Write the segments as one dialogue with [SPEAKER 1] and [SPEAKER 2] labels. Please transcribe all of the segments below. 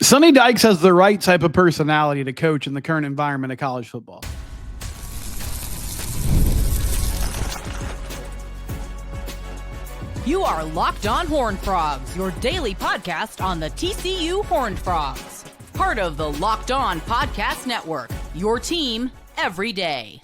[SPEAKER 1] Sonny Dykes has the right type of personality to coach in the current environment of college football.
[SPEAKER 2] You are Locked On Horned Frogs, your daily podcast on the TCU Horned Frogs. Part of the Locked On Podcast Network, your team every day.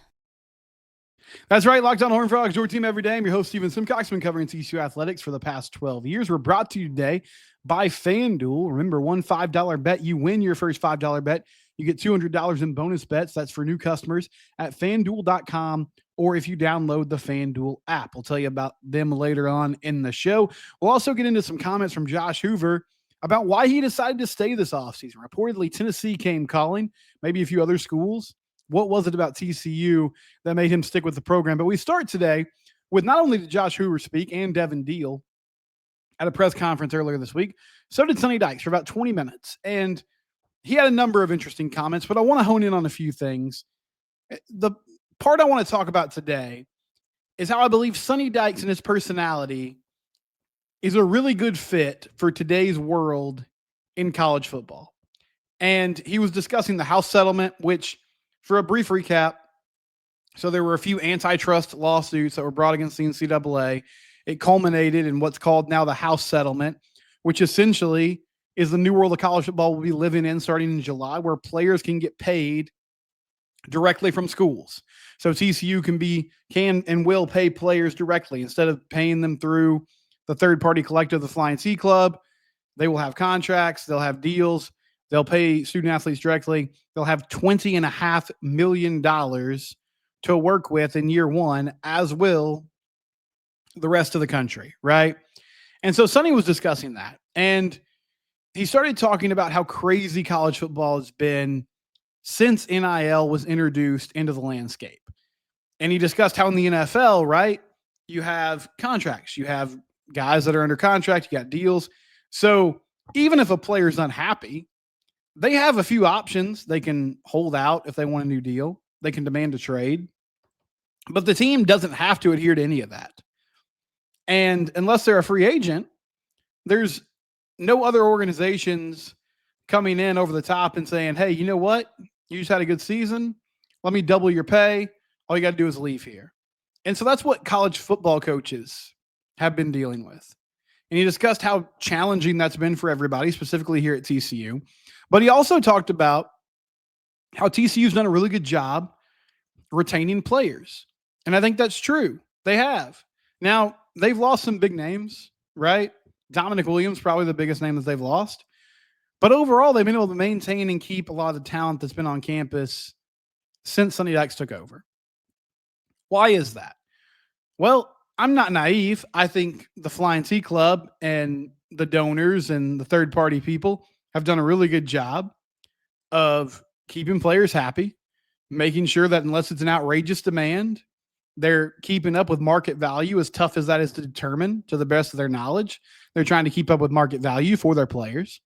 [SPEAKER 1] That's right, Locked On Horned Frogs, your team every day. I'm your host, Steven Simcox, been covering TCU athletics for the past 12 years. We're brought to you today by FanDuel. Remember, one $5 bet, you win your first $5 bet. You get $200 in bonus bets. That's for new customers at FanDuel.com, or if you download the FanDuel app. We'll tell you about them later on in the show. We'll also get into some comments from Josh Hoover about why he decided to stay this offseason. Reportedly, Tennessee came calling, maybe a few other schools. What was it about TCU that made him stick with the program? But we start today with not only did Josh Hoover speak and Devin Deal at a press conference earlier this week, so did Sonny Dykes for about 20 minutes. And he had a number of interesting comments, but I want to hone in on a few things. The part I want to talk about today is how I believe Sonny Dykes and his personality is a really good fit for today's world in college football. And he was discussing the House settlement, which, for a brief recap, so there were a few antitrust lawsuits that were brought against the NCAA. It culminated in what's called now the House settlement, which essentially is the new world of college football we'll be living in starting in July, where players can get paid directly from schools. So TCU can and will pay players directly instead of paying them through the third-party collective, the Flying C Club. They will have contracts. They'll have deals. They'll pay student athletes directly. They'll have $20.5 million to work with in year one, as will the rest of the country, right? And so Sonny was discussing that. And he started talking about how crazy college football has been since NIL was introduced into the landscape. And he discussed how in the NFL, right, you have contracts. You have guys that are under contract. You got deals. So even if a player's unhappy, they have a few options. They can hold out if they want a new deal. They can demand a trade. But the team doesn't have to adhere to any of that. And unless they're a free agent, there's no other organizations coming in over the top and saying, hey, you know what? You just had a good season. Let me double your pay. All you got to do is leave here. And so that's what college football coaches have been dealing with. And he discussed how challenging that's been for everybody, specifically here at TCU. But he also talked about how TCU's done a really good job retaining players. And I think that's true. They have. Now, they've lost some big names, right? Dominic Williams, probably the biggest name that they've lost. But overall, they've been able to maintain and keep a lot of the talent that's been on campus since Sonny Dykes took over. Why is that? Well, I'm not naive. I think the Flying T Club and the donors and the third-party people have done a really good job of keeping players happy, making sure that unless it's an outrageous demand, they're keeping up with market value, as tough as that is to determine to the best of their knowledge. They're trying to keep up with market value for their players.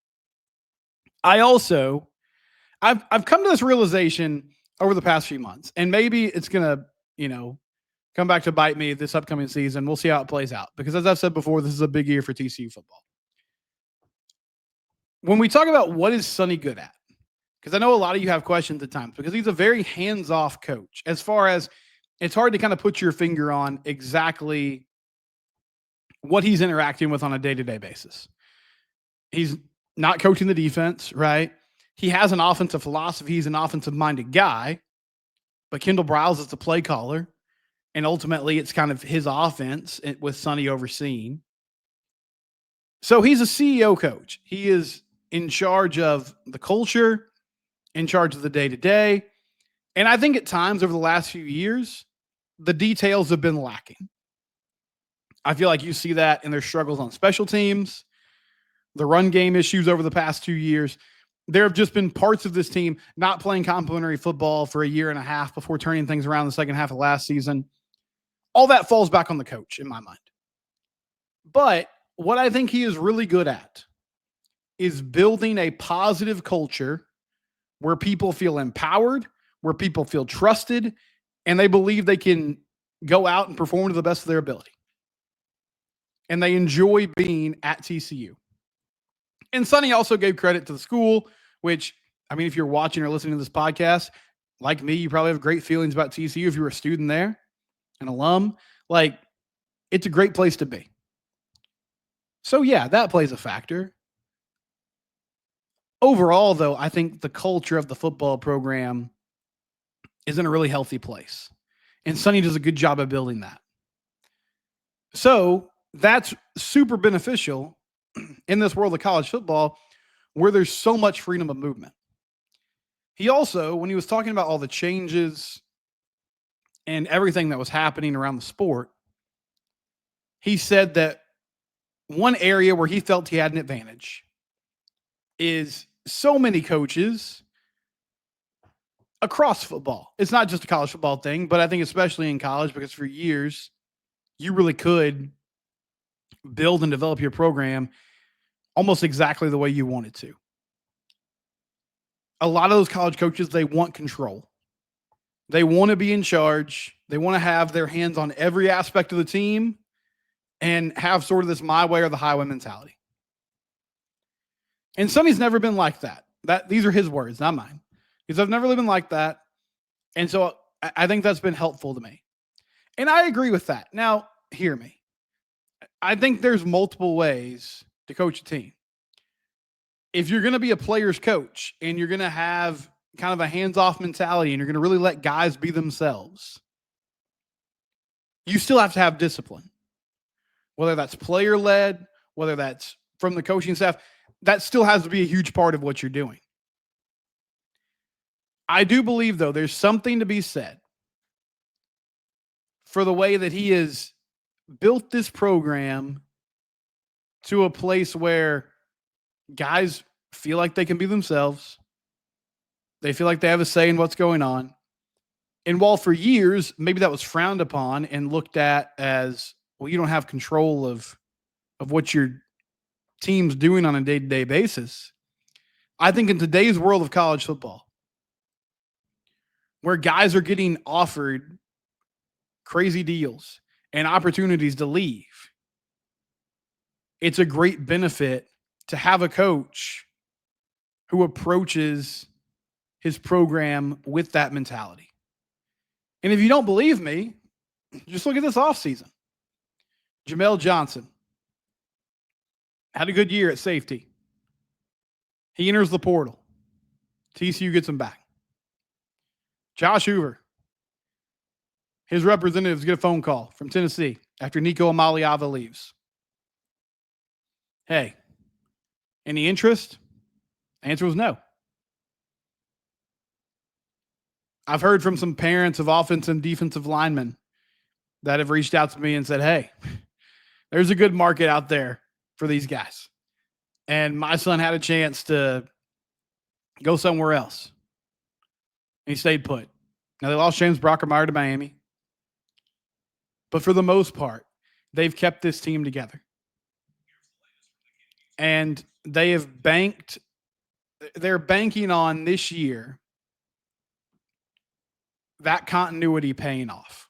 [SPEAKER 1] I've come to this realization over the past few months, and maybe it's going to, come back to bite me this upcoming season. We'll see how it plays out, because as I've said before, this is a big year for TCU football. When we talk about what is Sonny good at, because I know a lot of you have questions at times, because he's a very hands-off coach, as far as it's hard to kind of put your finger on exactly what he's interacting with on a day-to-day basis. He's not coaching the defense, right? He has an offensive philosophy. He's an offensive-minded guy, but Kendall Briles is the play caller, and ultimately it's kind of his offense with Sonny overseeing. So he's a CEO coach. He is in charge of the culture, in charge of the day-to-day, and I think at times over the last few years, the details have been lacking. I feel like you see that in their struggles on special teams, the run game issues over the past 2 years. There have just been parts of this team not playing complementary football for a year and a half before turning things around the second half of last season. All that falls back on the coach in my mind. But what I think he is really good at is building a positive culture where people feel empowered, where people feel trusted, and they believe they can go out and perform to the best of their ability. And they enjoy being at TCU. And Sonny also gave credit to the school, which, I mean, if you're watching or listening to this podcast, like me, you probably have great feelings about TCU if you were a student there, an alum. Like, it's a great place to be. So, yeah, that plays a factor. Overall, though, I think the culture of the football program is in a really healthy place. And Sonny does a good job of building that. So that's super beneficial in this world of college football where there's so much freedom of movement. He also, when he was talking about all the changes and everything that was happening around the sport, he said that one area where he felt he had an advantage is so many coaches across football. It's not just a college football thing, but I think especially in college, because for years you really could build and develop your program almost exactly the way you wanted to. A lot of those college coaches, they want control. They want to be in charge. They want to have their hands on every aspect of the team and have sort of this my way or the highway mentality. And Sonny's never been like that. These are his words, not mine. Because I've never really been like that. And so I think that's been helpful to me. And I agree with that. Now, hear me. I think there's multiple ways to coach a team. If you're going to be a player's coach and you're going to have kind of a hands-off mentality and you're going to really let guys be themselves, you still have to have discipline. Whether that's player-led, whether that's from the coaching staff, that still has to be a huge part of what you're doing. I do believe, though, there's something to be said for the way that he has built this program to a place where guys feel like they can be themselves. They feel like they have a say in what's going on. And while for years, maybe that was frowned upon and looked at as, well, you don't have control of what your team's doing on a day-to-day basis. I think in today's world of college football, where guys are getting offered crazy deals and opportunities to leave, it's a great benefit to have a coach who approaches his program with that mentality. And if you don't believe me, just look at this offseason. Jamel Johnson had a good year at safety. He enters the portal. TCU gets him back. Josh Hoover, his representatives get a phone call from Tennessee after Nico Amaliava leaves. Hey, any interest? The answer was no. I've heard from some parents of offensive and defensive linemen that have reached out to me and said, hey, there's a good market out there for these guys. And my son had a chance to go somewhere else. And he stayed put. Now, they lost James Brockermeyer to Miami. But for the most part, they've kept this team together. And they're banking on this year that continuity paying off.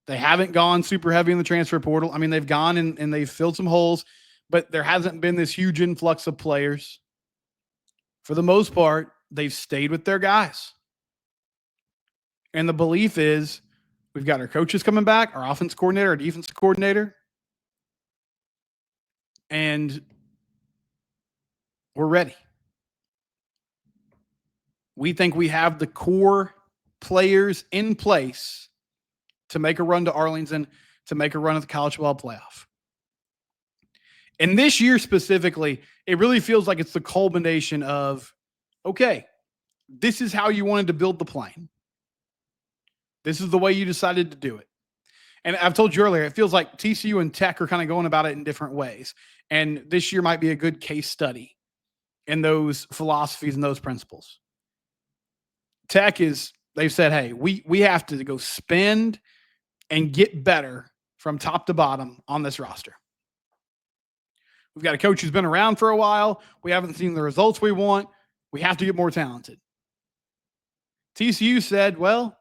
[SPEAKER 1] They haven't gone super heavy in the transfer portal. I mean, they've gone and they've filled some holes, but there hasn't been this huge influx of players. For the most part, they've stayed with their guys. And the belief is we've got our coaches coming back, our offense coordinator, our defense coordinator, and we're ready. We think we have the core players in place to make a run to Arlington, to make a run at the college football playoff. And this year specifically, it really feels like it's the culmination of, okay, this is how you wanted to build the plane. This is the way you decided to do it. And I've told you earlier, it feels like TCU and Tech are kind of going about it in different ways. And this year might be a good case study in those philosophies and those principles. Tech they've said, hey, we have to go spend and get better from top to bottom on this roster. We've got a coach who's been around for a while. We haven't seen the results we want. We have to get more talented. TCU said, well,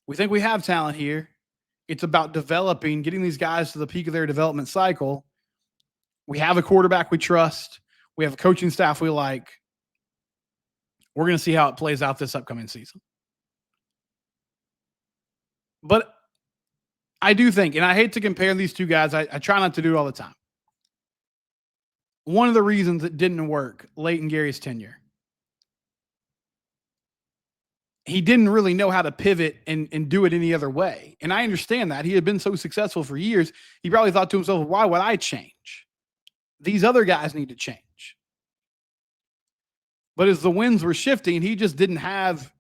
[SPEAKER 1] we think we have talent here, It's about developing, getting these guys to the peak of their development cycle. We have a quarterback we trust. We have a coaching staff we like. We're going to see how it plays out this upcoming season. But I do think, and I hate to compare these two guys, I try not to do it all the time. One of the reasons it didn't work late in Gary's tenure, he didn't really know how to pivot and do it any other way. And I understand that. He had been so successful for years. He probably thought to himself, why would I change? These other guys need to change. But as the winds were shifting, he just didn't have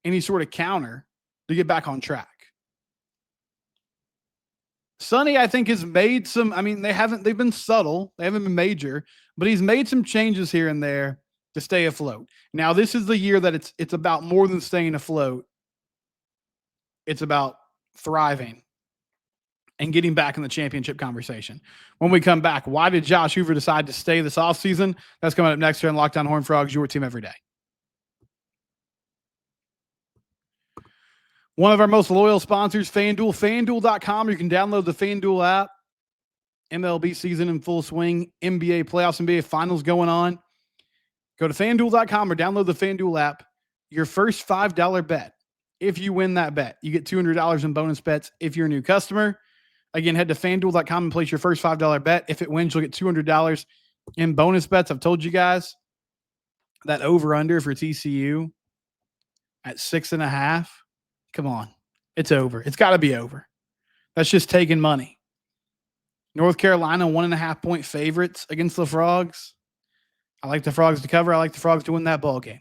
[SPEAKER 1] any sort of counter to get back on track. Sonny, I think, has made some, they've been subtle. They haven't been major, but he's made some changes here and there to stay afloat. Now, this is the year that it's about more than staying afloat. It's about thriving and getting back in the championship conversation. When we come back, why did Josh Hoover decide to stay this offseason? That's coming up next here on Locked On Horned Frogs, your team every day. One of our most loyal sponsors, FanDuel, FanDuel.com. You can download the FanDuel app. MLB season in full swing. NBA playoffs, NBA finals going on. Go to FanDuel.com or download the FanDuel app. Your first $5 bet, if you win that bet, you get $200 in bonus bets if you're a new customer. Again, head to FanDuel.com and place your first $5 bet. If it wins, you'll get $200 in bonus bets. I've told you guys that over-under for TCU at 6.5. Come on. It's over. It's got to be over. That's just taking money. North Carolina, 1.5-point favorites against the Frogs. I like the Frogs to cover. I like the Frogs to win that ball game.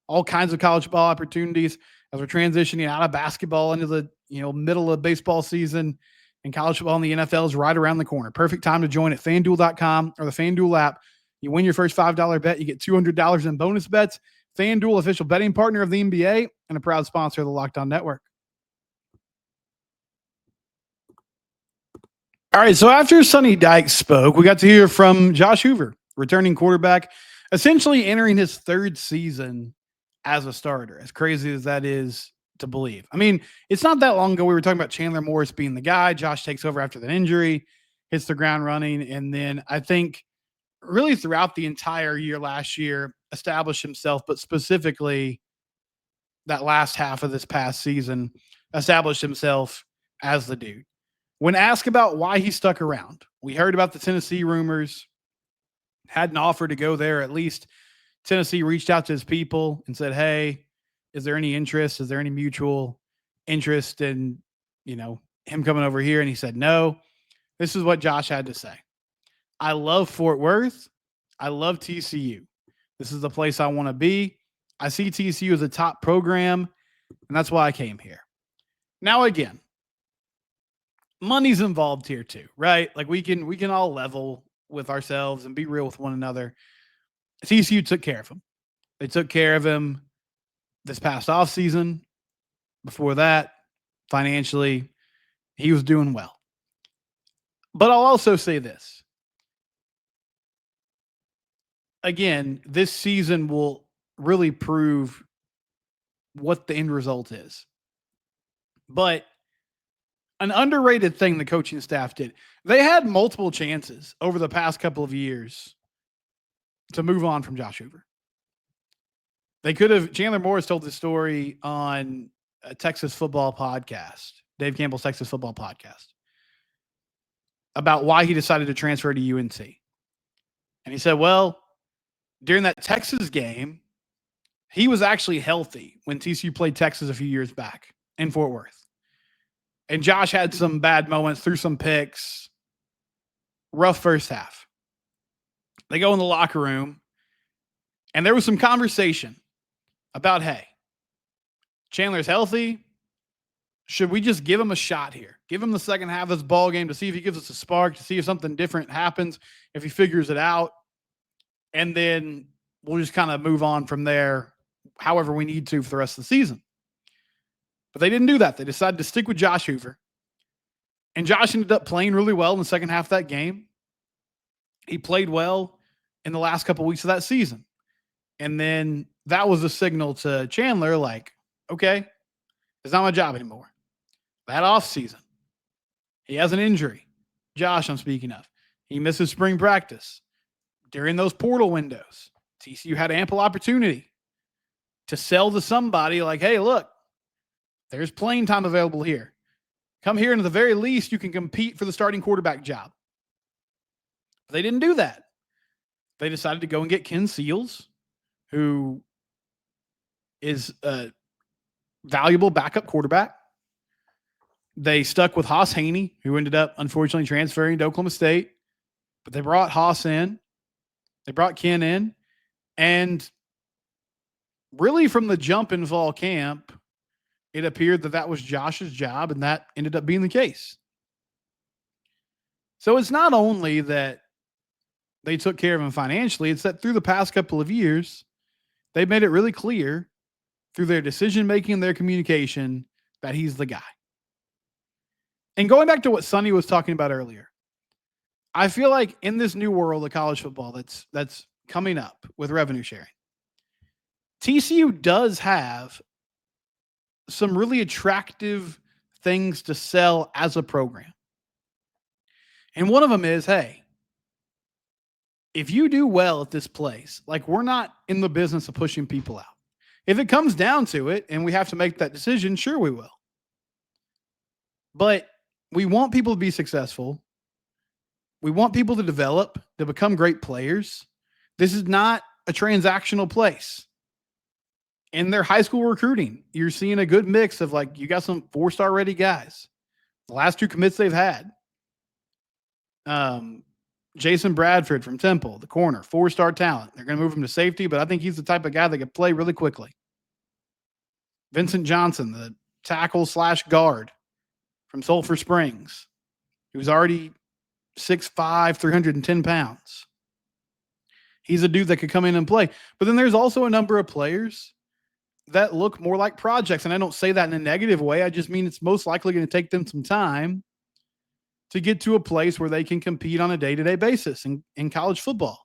[SPEAKER 1] All kinds of college ball opportunities as we're transitioning out of basketball into the middle of baseball season, and college football in the NFL is right around the corner. Perfect time to join at FanDuel.com or the FanDuel app. You win your first $5 bet, you get $200 in bonus bets. FanDuel, official betting partner of the NBA and a proud sponsor of the Locked On Network. All right, so after Sonny Dykes spoke, we got to hear from Josh Hoover, returning quarterback, essentially entering his third season as a starter, as crazy as that is to believe. I mean, it's not that long ago we were talking about Chandler Morris being the guy. Josh takes over after the injury, hits the ground running, and then I think really throughout the entire year last year established himself, but specifically that last half of this past season established himself as the dude. When asked about why he stuck around, we heard about the Tennessee rumors, had an offer to go there. At least Tennessee reached out to his people and said, hey, is there any interest? Is there any mutual interest in, him coming over here? And he said, no. This is what Josh had to say. I love Fort Worth. I love TCU. This is the place I want to be. I see TCU as a top program, and that's why I came here. Now, again, money's involved here too, right? Like we can all level with ourselves and be real with one another. TCU took care of him. They took care of him this past offseason. Before that, financially, he was doing well. But I'll also say this. Again, this season will really prove what the end result is. But an underrated thing the coaching staff did, they had multiple chances over the past couple of years to move on from Josh Hoover. They could have, Chandler Morris told the story on a Texas football podcast, Dave Campbell's Texas football podcast, about why he decided to transfer to UNC. And he said, well, during that Texas game, he was actually healthy when TCU played Texas a few years back in Fort Worth. And Josh had some bad moments, threw some picks, rough first half. They go in the locker room, and there was some conversation about, hey, Chandler's healthy. Should we just give him a shot here? Give him the second half of this ball game to see if he gives us a spark, to see if something different happens, if he figures it out. And then we'll just kind of move on from there however we need to for the rest of the season. But they didn't do that. They decided to stick with Josh Hoover. And Josh ended up playing really well in the second half of that game. He played well in the last couple of weeks of that season. And then that was a signal to Chandler, like, okay, it's not my job anymore. That offseason, He has an injury. Josh, I'm speaking of. He misses spring practice. During those portal windows, TCU had ample opportunity to sell to somebody like, hey, look, there's playing time available here. Come here, and at the very least, you can compete for the starting quarterback job. But they didn't do that. They decided to go and get Ken Seals, who is a valuable backup quarterback. They stuck with Haas Haney, who ended up, unfortunately, transferring to Oklahoma State. But they brought Haas in. They brought Ken in. And really from the jump in fall camp, it appeared that that was Josh's job, and that ended up being the case. So it's not only that they took care of him financially, it's that through the past couple of years, they've made it really clear through their decision-making and their communication that he's the guy. And going back to what Sonny was talking about earlier, I feel like in this new world of college football that's coming up with revenue sharing, TCU does have some really attractive things to sell as a program. And one of them is, hey, if you do well at this place, like, we're not in the business of pushing people out. If it comes down to it and we have to make that decision, sure, we will. But we want people to be successful. We want people to develop, to become great players. This is not a transactional place. In their high school recruiting, you're seeing a good mix of, like, you got some 4-star ready guys. The last 2 commits they've had. Jason Bradford from Temple, the corner, 4-star talent. They're going to move him to safety, but I think he's the type of guy that can play really quickly. Vincent Johnson, the tackle/guard from Sulphur Springs. He was already 6'5", 310 pounds. He's a dude that could come in and play. But then there's also a number of players that look more like projects. And I don't say that in a negative way. I just mean it's most likely going to take them some time to get to a place where they can compete on a day-to-day basis in college football.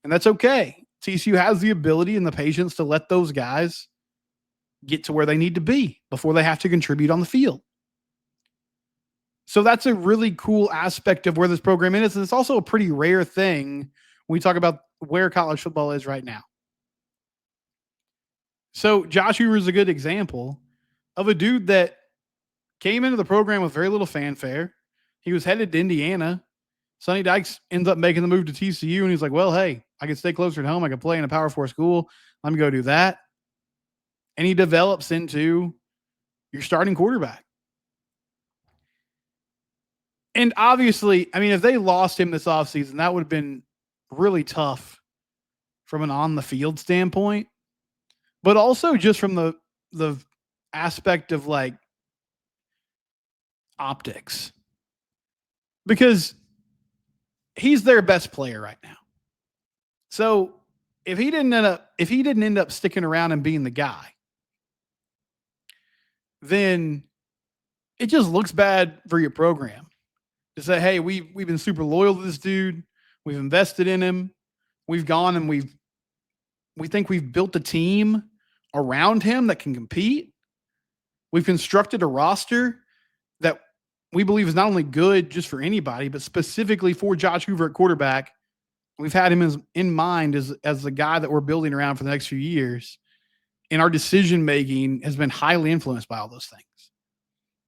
[SPEAKER 1] And that's okay. TCU has the ability and the patience to let those guys get to where they need to be before they have to contribute on the field. So that's a really cool aspect of where this program is. And it's also a pretty rare thing when we talk about where college football is right now. So Josh Hoover is a good example of a dude that came into the program with very little fanfare. He was headed to Indiana. Sonny Dykes ends up making the move to TCU, and he's like, well, hey, I can stay closer to home. I can play in a Power 4 school. Let me go do that. And he develops into your starting quarterback. And obviously, I mean, if they lost him this offseason, that would have been really tough from an on-the-field standpoint. But also just from the aspect of, like, optics. Because he's their best player right now. So if he didn't end up sticking around and being the guy, then it just looks bad for your program to say, hey, we've been super loyal to this dude. We've invested in him. We've gone and we think we've built a team around him that can compete. We've constructed a roster that we believe is not only good just for anybody, but specifically for Josh Hoover at quarterback. We've had him in mind as the guy that we're building around for the next few years. And our decision-making has been highly influenced by all those things.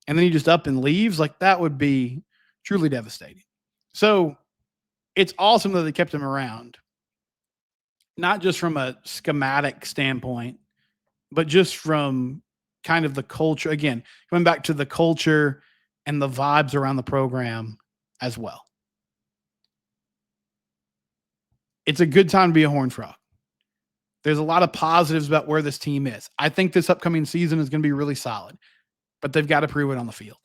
[SPEAKER 1] And then he just up and leaves. Like, that would be truly devastating. So it's awesome that they kept him around. Not just from a schematic standpoint, but just from kind of the culture. Again, going back to the culture and the vibes around the program as well. It's a good time to be a Horned Frog. There's a lot of positives about where this team is. I think this upcoming season is going to be really solid, but they've got to prove it on the field.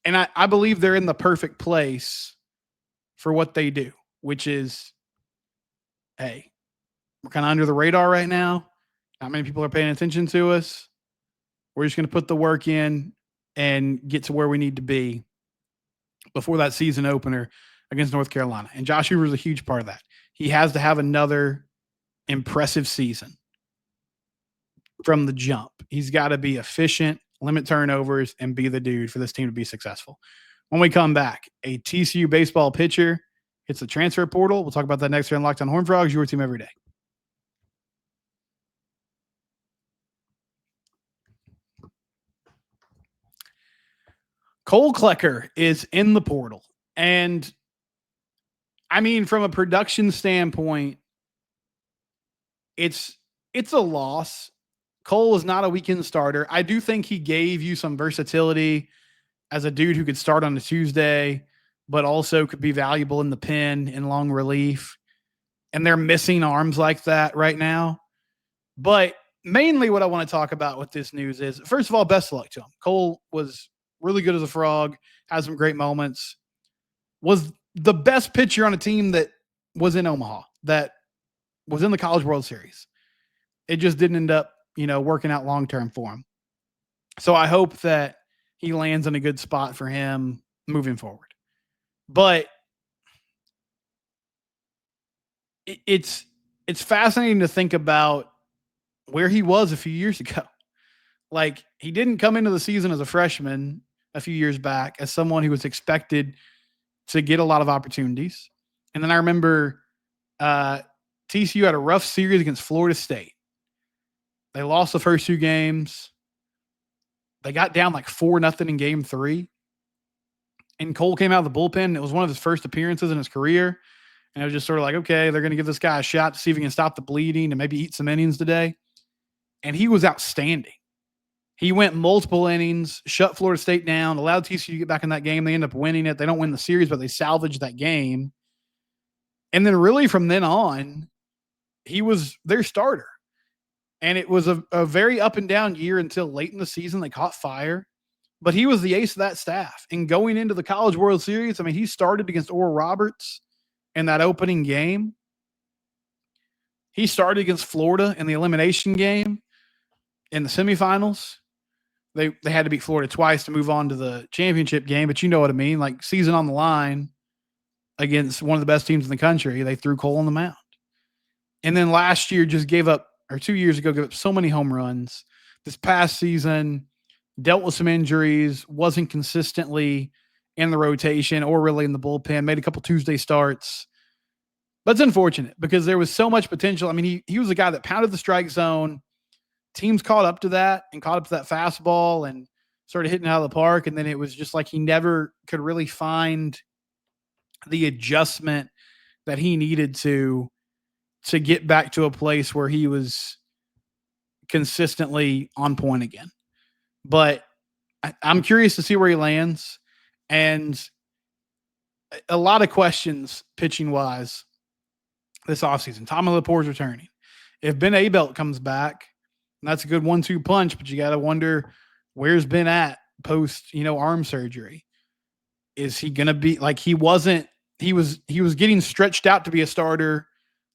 [SPEAKER 1] And I believe they're in the perfect place for what they do, which is, hey, we're kind of under the radar right now. Not many people are paying attention to us. We're just going to put the work in and get to where we need to be before that season opener against North Carolina. And Josh Hoover is a huge part of that. He has to have another impressive season from the jump. He's got to be efficient, limit turnovers, and be the dude for this team to be successful. When we come back, a TCU baseball pitcher hits the transfer portal. We'll talk about that next here on Locked on Horned Frogs, your team every day. Cole Klecker is in the portal. And I mean, from a production standpoint, it's a loss. Cole is not a weekend starter. I do think he gave you some versatility as a dude who could start on a Tuesday, but also could be valuable in the pen in long relief. And they're missing arms like that right now. But mainly what I want to talk about with this news is, first of all, best of luck to him. Cole was really good as a Frog, had some great moments, was the best pitcher on a team that was in Omaha, that was in the College World Series. It just didn't end up, working out long-term for him. So I hope that he lands in a good spot for him moving forward. But it's fascinating to think about where he was a few years ago. Like, he didn't come into the season as a freshman a few years back as someone who was expected to get a lot of opportunities. And then I remember TCU had a rough series against Florida State. They lost the first 2 games. They got down like 4-0 in game 3. And Cole came out of the bullpen. It was one of his first appearances in his career. And it was just sort of like, okay, they're going to give this guy a shot to see if he can stop the bleeding and maybe eat some innings today. And he was outstanding. He went multiple innings, shut Florida State down, allowed TCU to get back in that game. They end up winning it. They don't win the series, but they salvaged that game. And then really from then on, he was their starter. And it was a very up and down year until late in the season. They caught fire. But he was the ace of that staff. And going into the College World Series, I mean, he started against Oral Roberts in that opening game. He started against Florida in the elimination game in the semifinals. They had to beat Florida twice to move on to the championship game, but you know what I mean. Like, season on the line against one of the best teams in the country, they threw Cole on the mound. And then last year just gave up, or 2 years ago, gave up so many home runs. This past season, dealt with some injuries, wasn't consistently in the rotation or really in the bullpen, made a couple Tuesday starts. But it's unfortunate because there was so much potential. I mean, he was a guy that pounded the strike zone. Teams caught up to that and caught up to that fastball and started hitting out of the park. And then it was just like he never could really find the adjustment that he needed to get back to a place where he was consistently on point again. But I'm curious to see where he lands. And a lot of questions pitching-wise this offseason. Tommy Laporte's returning. If Ben Abelt comes back, that's a good 1-2 punch, but you got to wonder, where's Ben at post, arm surgery? Is he going to be like he was getting stretched out to be a starter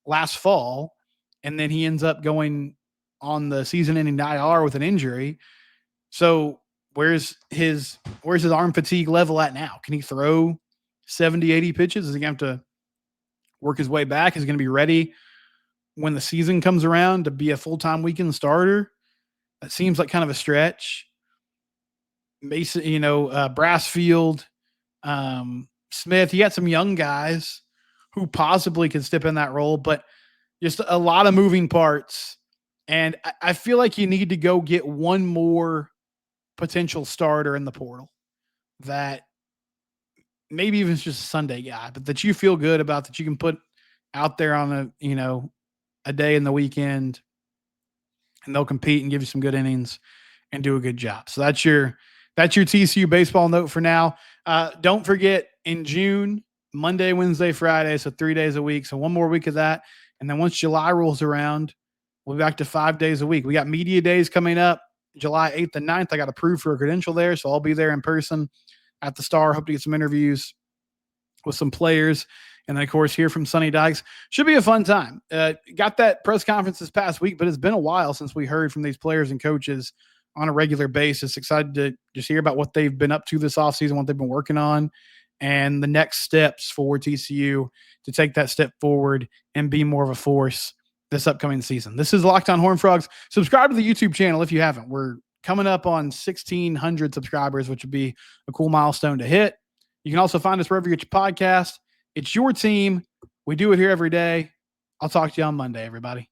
[SPEAKER 1] last fall, and then he ends up going on the season-ending IR with an injury. So where's his arm fatigue level at now? Can he throw 70, 80 pitches? Is he going to have to work his way back? Is he going to be ready when the season comes around to be a full-time weekend starter? That seems like kind of a stretch. Mason, Brassfield, Smith, you got some young guys who possibly could step in that role, but just a lot of moving parts. And I feel like you need to go get one more potential starter in the portal that maybe even it's just a Sunday guy, but that you feel good about, that you can put out there on a day in the weekend, and they'll compete and give you some good innings and do a good job. So that's your TCU baseball note for now. Don't forget, in June, Monday, Wednesday, Friday, so 3 days a week. So one more week of that. And then once July rolls around, we'll be back to 5 days a week. We got media days coming up July 8th and 9th. I got approved for a credential there, so I'll be there in person at the Star. Hope to get some interviews with some players. And then, of course, hear from Sonny Dykes. Should be a fun time. Got that press conference this past week, but it's been a while since we heard from these players and coaches on a regular basis. Excited to just hear about what they've been up to this offseason, what they've been working on, and the next steps for TCU to take that step forward and be more of a force this upcoming season. This is Locked on Horned Frogs. Subscribe to the YouTube channel if you haven't. We're coming up on 1,600 subscribers, which would be a cool milestone to hit. You can also find us wherever you get your podcast. It's your team. We do it here every day. I'll talk to you on Monday, everybody.